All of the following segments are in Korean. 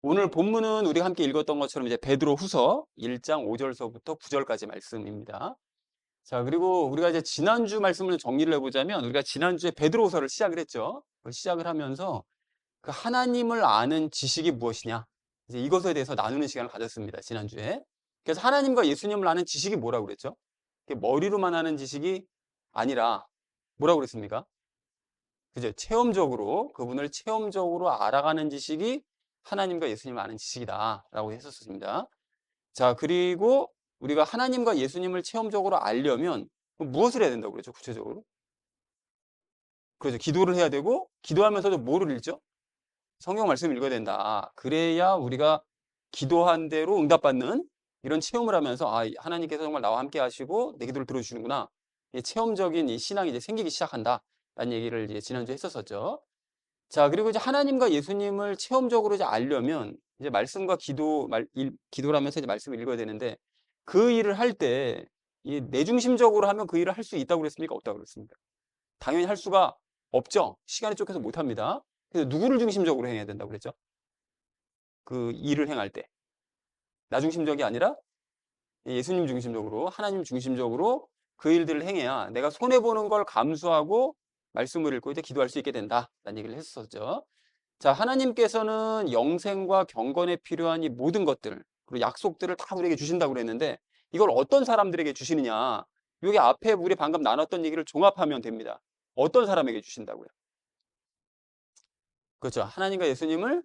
오늘 본문은 우리가 함께 읽었던 것처럼 이제 베드로후서 1장 5절서부터 9절까지 말씀입니다. 자, 그리고 우리가 이제 지난주 말씀을 정리를 해보자면 우리가 지난주에 베드로후서를 시작을 했죠. 그 시작을 하면서 그 하나님을 아는 지식이 무엇이냐, 이제 이것에 대해서 나누는 시간을 가졌습니다. 지난주에. 그래서 하나님과 예수님을 아는 지식이 뭐라고 그랬죠? 그게 머리로만 아는 지식이 아니라 뭐라고 그랬습니까? 그죠? 체험적으로, 그분을 체험적으로 알아가는 지식이 하나님과 예수님을 아는 지식이다라고 했었습니다. 자, 그리고 우리가 하나님과 예수님을 체험적으로 알려면 무엇을 해야 된다고 그랬죠? 구체적으로. 그렇죠. 기도를 해야 되고, 기도하면서도 뭐를 읽죠? 성경 말씀 읽어야 된다. 그래야 우리가 기도한 대로 응답받는 이런 체험을 하면서, 아, 하나님께서 정말 나와 함께 하시고 내 기도를 들어주시는구나. 이 체험적인 이 신앙이 이제 생기기 시작한다. 라는 얘기를 이제 지난주에 했었었죠. 자, 그리고 이제 하나님과 예수님을 체험적으로 이제 알려면 이제 말씀과 기도를 하면서 이제 말씀을 읽어야 되는데, 그 일을 할 때 이 내중심적으로 하면 그 일을 할 수 있다고 그랬습니까? 없다고 그랬습니까? 당연히 할 수가 없죠. 시간이 쫓겨서 못 합니다. 그래서 누구를 중심적으로 행해야 된다고 그랬죠? 그 일을 행할 때. 나 중심적이 아니라 예수님 중심적으로, 하나님 중심적으로 그 일들을 행해야 내가 손해보는 걸 감수하고 말씀을 읽고 이제 기도할 수 있게 된다라는 얘기를 했었죠. 자, 하나님께서는 영생과 경건에 필요한 이 모든 것들, 그리고 약속들을 다 우리에게 주신다고 그랬는데, 이걸 어떤 사람들에게 주시느냐? 여기 앞에 우리 방금 나눴던 얘기를 종합하면 됩니다. 어떤 사람에게 주신다고요? 그렇죠. 하나님과 예수님을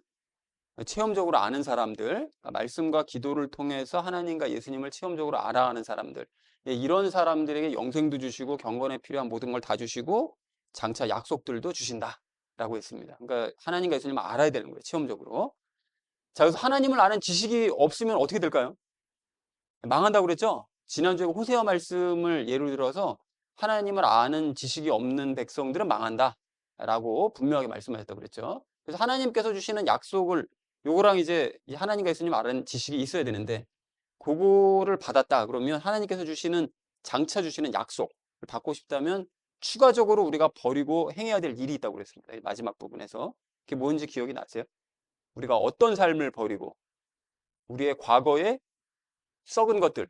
체험적으로 아는 사람들, 그러니까 말씀과 기도를 통해서 하나님과 예수님을 체험적으로 알아가는 사람들, 예, 이런 사람들에게 영생도 주시고 경건에 필요한 모든 걸 다 주시고 장차 약속들도 주신다라고 했습니다. 그러니까 하나님과 예수님을 알아야 되는 거예요, 체험적으로. 자, 그래서 하나님을 아는 지식이 없으면 어떻게 될까요? 망한다고 그랬죠? 지난주에 호세아 말씀을 예로 들어서 하나님을 아는 지식이 없는 백성들은 망한다라고 분명하게 말씀하셨다고 그랬죠. 그래서 하나님께서 주시는 약속을, 요거랑 이제 하나님과 예수님 아는 지식이 있어야 되는데, 그거를 받았다 그러면 하나님께서 주시는, 장차 주시는 약속을 받고 싶다면 추가적으로 우리가 버리고 행해야 될 일이 있다고 그랬습니다. 마지막 부분에서. 그게 뭔지 기억이 나세요? 우리가 어떤 삶을 버리고, 우리의 과거의 썩은 것들,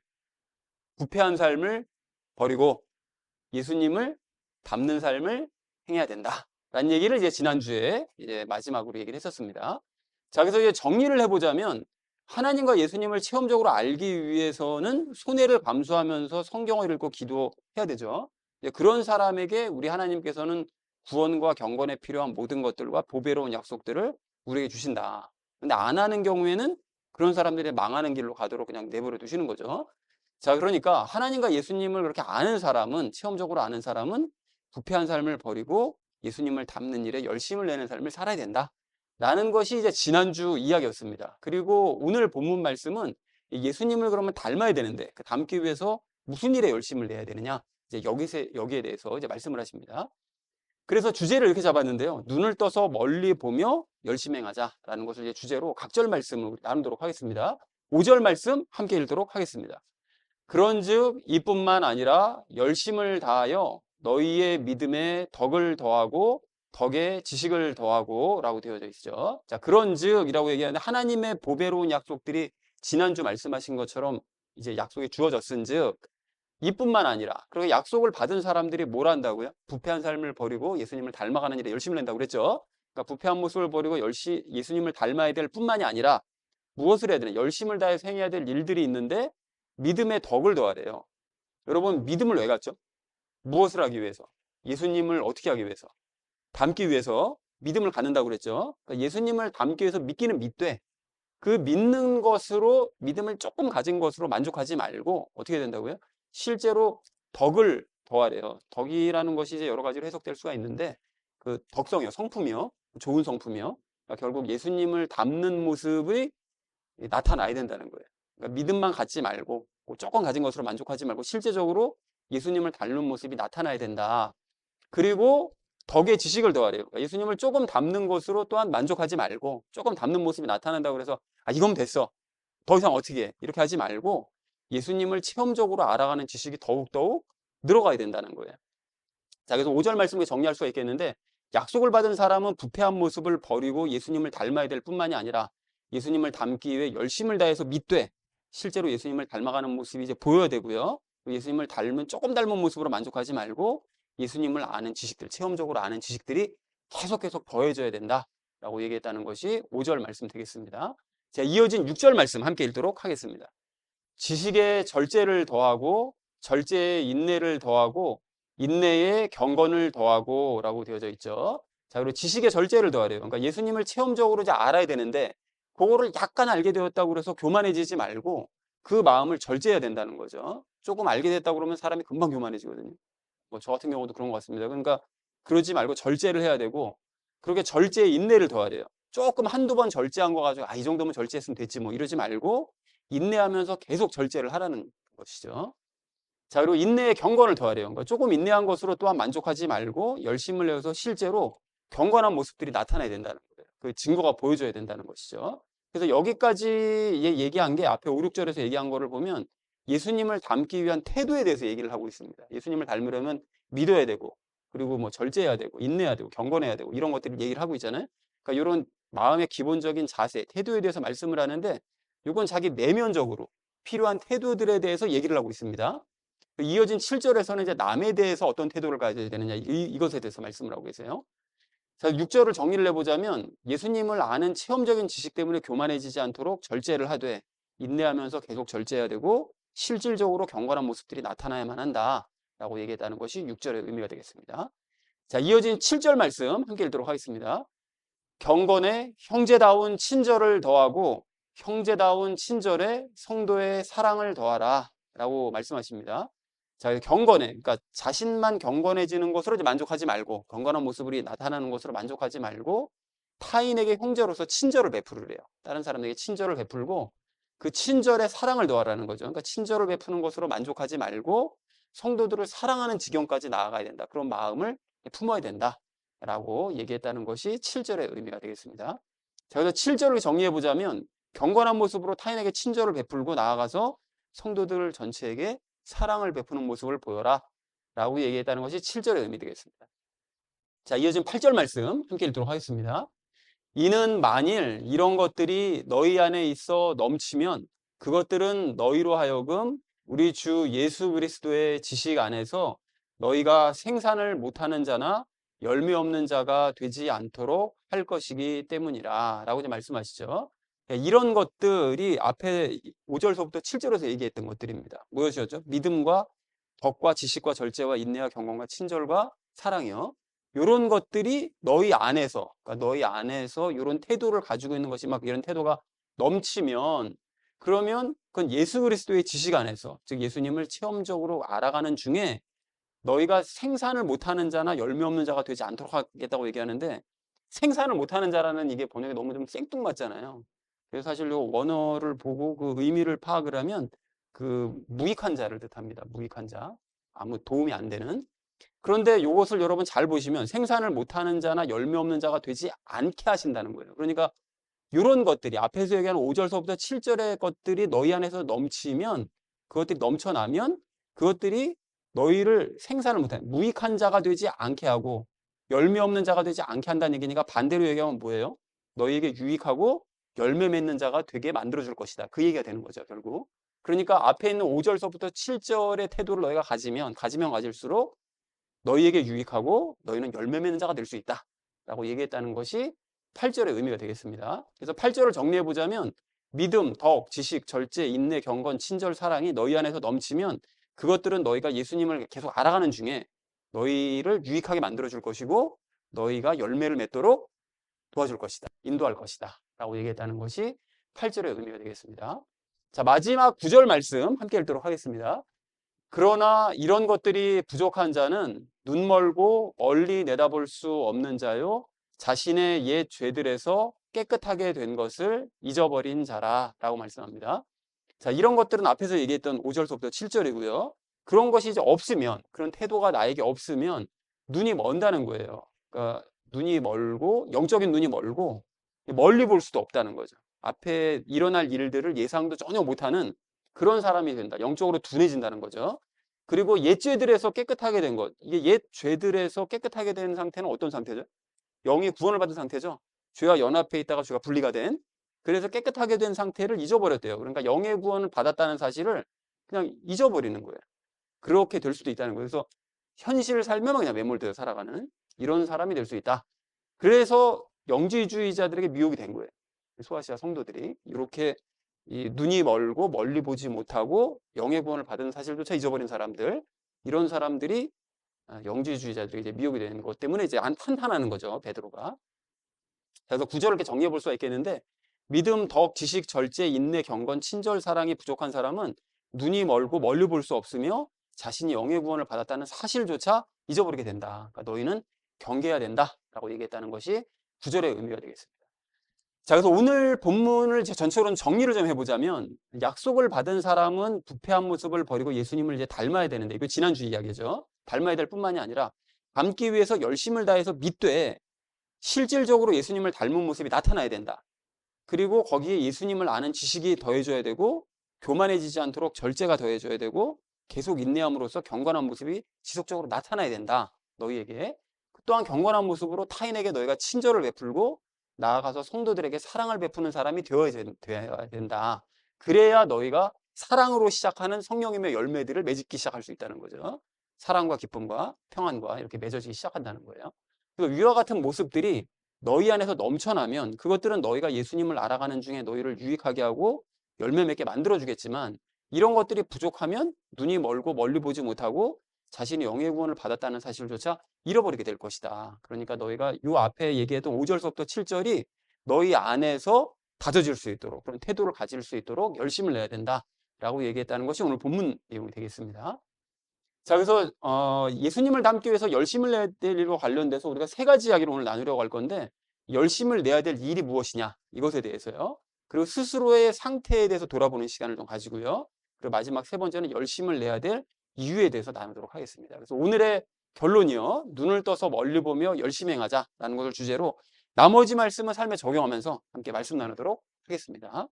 부패한 삶을 버리고 예수님을 닮는 삶을 행해야 된다. 라는 얘기를 이제 지난주에 이제 마지막으로 얘기를 했었습니다. 자, 그래서 이제 정리를 해보자면, 하나님과 예수님을 체험적으로 알기 위해서는 손해를 감수하면서 성경을 읽고 기도해야 되죠. 이제 그런 사람에게 우리 하나님께서는 구원과 경건에 필요한 모든 것들과 보배로운 약속들을 우리에게 주신다. 근데 안 하는 경우에는 그런 사람들이 망하는 길로 가도록 그냥 내버려 두시는 거죠. 자, 그러니까 하나님과 예수님을 그렇게 아는 사람은, 체험적으로 아는 사람은 부패한 삶을 버리고 예수님을 닮는 일에 열심을 내는 삶을 살아야 된다. 라는 것이 이제 지난주 이야기였습니다. 그리고 오늘 본문 말씀은 예수님을 그러면 닮아야 되는데 그 닮기 위해서 무슨 일에 열심을 내야 되느냐? 이제 여기에 대해서 이제 말씀을 하십니다. 그래서 주제를 이렇게 잡았는데요. 눈을 떠서 멀리 보며 열심히 행하자라는 것을 이제 주제로 각절 말씀을 나누도록 하겠습니다. 5절 말씀 함께 읽도록 하겠습니다. 그런즉 이뿐만 아니라 열심을 다하여 너희의 믿음에 덕을 더하고 덕에 지식을 더하고 라고 되어져 있죠. 자, 그런즉 이라고 얘기하는데, 하나님의 보배로운 약속들이 지난주 말씀하신 것처럼 이제 약속이 주어졌은즉 이뿐만 아니라, 그리고 약속을 받은 사람들이 뭘 한다고요? 부패한 삶을 버리고 예수님을 닮아가는 일에 열심을 낸다고 그랬죠. 그러니까 부패한 모습을 버리고 예수님을 닮아야 될 뿐만이 아니라 무엇을 해야 되나? 열심을 다해서 행해야 될 일들이 있는데 믿음의 덕을 더하래요. 여러분, 믿음을 왜 갖죠? 무엇을 하기 위해서? 예수님을 어떻게 하기 위해서? 닮기 위해서 믿음을 갖는다고 그랬죠. 그러니까 예수님을 닮기 위해서 믿기는 믿되, 그 믿는 것으로, 믿음을 조금 가진 것으로 만족하지 말고 어떻게 된다고요? 실제로 덕을 더하래요. 덕이라는 것이 이제 여러 가지로 해석될 수가 있는데, 그 덕성이요, 성품이요, 좋은 성품이요. 그러니까 결국 예수님을 닮는 모습이 나타나야 된다는 거예요. 그러니까 믿음만 갖지 말고, 조금 가진 것으로 만족하지 말고 실제적으로 예수님을 닮는 모습이 나타나야 된다. 그리고 덕의 지식을 더하래요. 그러니까 예수님을 조금 닮는 것으로 또한 만족하지 말고, 조금 닮는 모습이 나타난다고 해서 아, 이건 됐어, 더 이상 어떻게 해, 이렇게 하지 말고 예수님을 체험적으로 알아가는 지식이 더욱더욱 늘어가야 된다는 거예요. 자, 그래서 5절 말씀을 정리할 수가 있겠는데, 약속을 받은 사람은 부패한 모습을 버리고 예수님을 닮아야 될 뿐만이 아니라 예수님을 닮기 위해 열심을 다해서 믿되 실제로 예수님을 닮아가는 모습이 이제 보여야 되고요. 예수님을 조금 닮은 모습으로 만족하지 말고 예수님을 아는 지식들, 체험적으로 아는 지식들이 계속 더해져야 된다라고 얘기했다는 것이 5절 말씀 되겠습니다. 자, 이어진 6절 말씀 함께 읽도록 하겠습니다. 지식에 절제를 더하고 절제에 인내를 더하고 인내에 경건을 더하고 라고 되어져 있죠. 자, 그리고 지식에 절제를 더하래요. 그러니까 예수님을 체험적으로 이제 알아야 되는데 그거를 약간 알게 되었다고 해서 교만해지지 말고 그 마음을 절제해야 된다는 거죠. 조금 알게 됐다고 그러면 사람이 금방 교만해지거든요. 뭐 저 같은 경우도 그런 것 같습니다. 그러니까 그러지 말고 절제를 해야 되고 그렇게 절제에 인내를 더하래요. 조금 한두 번 절제한 거 가지고 이 정도면 절제했으면 됐지 뭐 이러지 말고 인내하면서 계속 절제를 하라는 것이죠. 자, 그리고 인내에 경건을 더하래요. 그러니까 조금 인내한 것으로 또한 만족하지 말고 열심을 내어서 실제로 경건한 모습들이 나타나야 된다는 거예요. 그 증거가 보여줘야 된다는 것이죠. 그래서 여기까지 얘기한 게 앞에 5, 6절에서 얘기한 거를 보면 예수님을 닮기 위한 태도에 대해서 얘기를 하고 있습니다. 예수님을 닮으려면 믿어야 되고 그리고 뭐 절제해야 되고 인내해야 되고 경건해야 되고 이런 것들을 얘기를 하고 있잖아요. 그러니까 이런 마음의 기본적인 자세, 태도에 대해서 말씀을 하는데 이건 자기 내면적으로 필요한 태도들에 대해서 얘기를 하고 있습니다. 이어진 7절에서는 이제 남에 대해서 어떤 태도를 가져야 되느냐 이것에 대해서 말씀을 하고 계세요. 자, 6절을 정리를 해보자면 예수님을 아는 체험적인 지식 때문에 교만해지지 않도록 절제를 하되 인내하면서 계속 절제해야 되고 실질적으로 경건한 모습들이 나타나야만 한다라고 얘기했다는 것이 6절의 의미가 되겠습니다. 자, 이어진 7절 말씀 함께 읽도록 하겠습니다. 경건에 형제다운 친절을 더하고 형제다운 친절에 성도의 사랑을 더하라 라고 말씀하십니다. 자, 경건해. 그러니까 자신만 경건해지는 것으로 이제 만족하지 말고 경건한 모습이 나타나는 것으로 만족하지 말고 타인에게 형제로서 친절을 베풀으래요. 다른 사람에게 친절을 베풀고 그 친절에 사랑을 더하라는 거죠. 그러니까 친절을 베푸는 것으로 만족하지 말고 성도들을 사랑하는 지경까지 나아가야 된다. 그런 마음을 품어야 된다. 라고 얘기했다는 것이 7절의 의미가 되겠습니다. 자, 그래서 7절을 정리해 보자면 경건한 모습으로 타인에게 친절을 베풀고 나아가서 성도들 전체에게 사랑을 베푸는 모습을 보여라 라고 얘기했다는 것이 7절의 의미 되겠습니다. 자, 이어진 8절 말씀 함께 읽도록 하겠습니다. 이는 만일 이런 것들이 너희 안에 있어 넘치면 그것들은 너희로 하여금 우리 주 예수 그리스도의 지식 안에서 너희가 생산을 못하는 자나 열매 없는 자가 되지 않도록 할 것이기 때문이라 라고 이제 말씀하시죠. 이런 것들이 앞에 5절서부터 7절에서 얘기했던 것들입니다. 무엇이었죠? 믿음과 덕과 지식과 절제와 인내와 경건과 친절과 사랑이요. 이런 것들이 너희 안에서, 그러니까 너희 안에서 이런 태도를 가지고 있는 것이 막 이런 태도가 넘치면 그러면 그건 예수 그리스도의 지식 안에서, 즉 예수님을 체험적으로 알아가는 중에 너희가 생산을 못하는 자나 열매 없는 자가 되지 않도록 하겠다고 얘기하는데 생산을 못하는 자라는 이게 번역이 너무 좀 생뚱맞잖아요. 그래서 사실 요 원어를 보고 그 의미를 파악을 하면 그 무익한 자를 뜻합니다. 무익한 자. 아무 도움이 안 되는. 그런데 이것을 여러분 잘 보시면 생산을 못하는 자나 열매 없는 자가 되지 않게 하신다는 거예요. 그러니까 이런 것들이 앞에서 얘기하는 5절서부터 7절의 것들이 너희 안에서 넘치면 그것들이 넘쳐나면 그것들이 너희를 생산을 못하는 무익한 자가 되지 않게 하고 열매 없는 자가 되지 않게 한다는 얘기니까 반대로 얘기하면 뭐예요? 너희에게 유익하고 열매 맺는 자가 되게 만들어줄 것이다. 그 얘기가 되는 거죠, 결국. 그러니까 앞에 있는 5절서부터 7절의 태도를 너희가 가지면 가질수록 너희에게 유익하고 너희는 열매 맺는 자가 될 수 있다. 라고 얘기했다는 것이 8절의 의미가 되겠습니다. 그래서 8절을 정리해 보자면 믿음, 덕, 지식, 절제, 인내, 경건, 친절, 사랑이 너희 안에서 넘치면 그것들은 너희가 예수님을 계속 알아가는 중에 너희를 유익하게 만들어 줄 것이고 너희가 열매를 맺도록 도와줄 것이다. 인도할 것이다. 라고 얘기했다는 것이 8절의 의미가 되겠습니다. 자, 마지막 9절 말씀 함께 읽도록 하겠습니다. 그러나 이런 것들이 부족한 자는 눈 멀고 멀리 내다볼 수 없는 자요 자신의 옛 죄들에서 깨끗하게 된 것을 잊어버린 자라 라고 말씀합니다. 자, 이런 것들은 앞에서 얘기했던 5절서부터 7절이고요. 그런 것이 이제 없으면, 그런 태도가 나에게 없으면 눈이 먼다는 거예요. 그러니까 눈이 멀고, 영적인 눈이 멀고, 멀리 볼 수도 없다는 거죠. 앞에 일어날 일들을 예상도 전혀 못하는 그런 사람이 된다. 영적으로 둔해진다는 거죠. 그리고 옛 죄들에서 깨끗하게 된 것. 이게 옛 죄들에서 깨끗하게 된 상태는 어떤 상태죠? 영이 구원을 받은 상태죠. 죄와 연합해 있다가 죄가 분리가 된. 그래서 깨끗하게 된 상태를 잊어버렸대요. 그러니까 영의 구원을 받았다는 사실을 그냥 잊어버리는 거예요. 그렇게 될 수도 있다는 거예요. 그래서 현실을 살면 그냥 매몰되어 살아가는 이런 사람이 될 수 있다. 그래서 영지주의자들에게 미혹이 된 거예요. 소아시아 성도들이 이렇게 눈이 멀고 멀리 보지 못하고 영의 구원을 받은 사실조차 잊어버린 사람들, 이런 사람들이 영지주의자들에게 이제 미혹이 되는 것 때문에 이제 한탄하는 거죠, 베드로가. 그래서 구절을 이렇게 정리해 볼 수가 있겠는데, 믿음, 덕, 지식, 절제, 인내, 경건, 친절, 사랑이 부족한 사람은 눈이 멀고 멀리 볼 수 없으며 자신이 영의 구원을 받았다는 사실조차 잊어버리게 된다. 그러니까 너희는 경계해야 된다라고 얘기했다는 것이 구절의 의미가 되겠습니다. 자, 그래서 오늘 본문을 전체적으로 정리를 좀 해보자면, 약속을 받은 사람은 부패한 모습을 버리고 예수님을 이제 닮아야 되는데, 이거 지난주 이야기죠. 닮아야 될 뿐만이 아니라 닮기 위해서 열심을 다해서 믿되 실질적으로 예수님을 닮은 모습이 나타나야 된다. 그리고 거기에 예수님을 아는 지식이 더해져야 되고, 교만해지지 않도록 절제가 더해져야 되고, 계속 인내함으로써 경건한 모습이 지속적으로 나타나야 된다. 너희에게. 또한 경건한 모습으로 타인에게 너희가 친절을 베풀고 나아가서 성도들에게 사랑을 베푸는 사람이 되어야 된다. 그래야 너희가 사랑으로 시작하는 성령님의 열매들을 맺기 시작할 수 있다는 거죠. 사랑과 기쁨과 평안과 이렇게 맺어지기 시작한다는 거예요. 그래서 위와 같은 모습들이 너희 안에서 넘쳐나면 그것들은 너희가 예수님을 알아가는 중에 너희를 유익하게 하고 열매 맺게 만들어주겠지만, 이런 것들이 부족하면 눈이 멀고 멀리 보지 못하고 자신이 영의 구원을 받았다는 사실조차 잃어버리게 될 것이다. 그러니까 너희가 이 앞에 얘기했던 5절서부터 7절이 너희 안에서 다져질 수 있도록, 그런 태도를 가질 수 있도록 열심을 내야 된다라고 얘기했다는 것이 오늘 본문 내용이 되겠습니다. 자, 그래서 예수님을 닮기 위해서 열심을 내야 될 일과 관련돼서 우리가 세 가지 이야기를 오늘 나누려고 할 건데, 열심을 내야 될 일이 무엇이냐, 이것에 대해서요. 그리고 스스로의 상태에 대해서 돌아보는 시간을 좀 가지고요. 그리고 마지막 세 번째는 열심을 내야 될 이유에 대해서 나누도록 하겠습니다. 그래서 오늘의 결론이요, 눈을 떠서 멀리 보며 열심히 행하자라는 것을 주제로 나머지 말씀은 삶에 적용하면서 함께 말씀 나누도록 하겠습니다.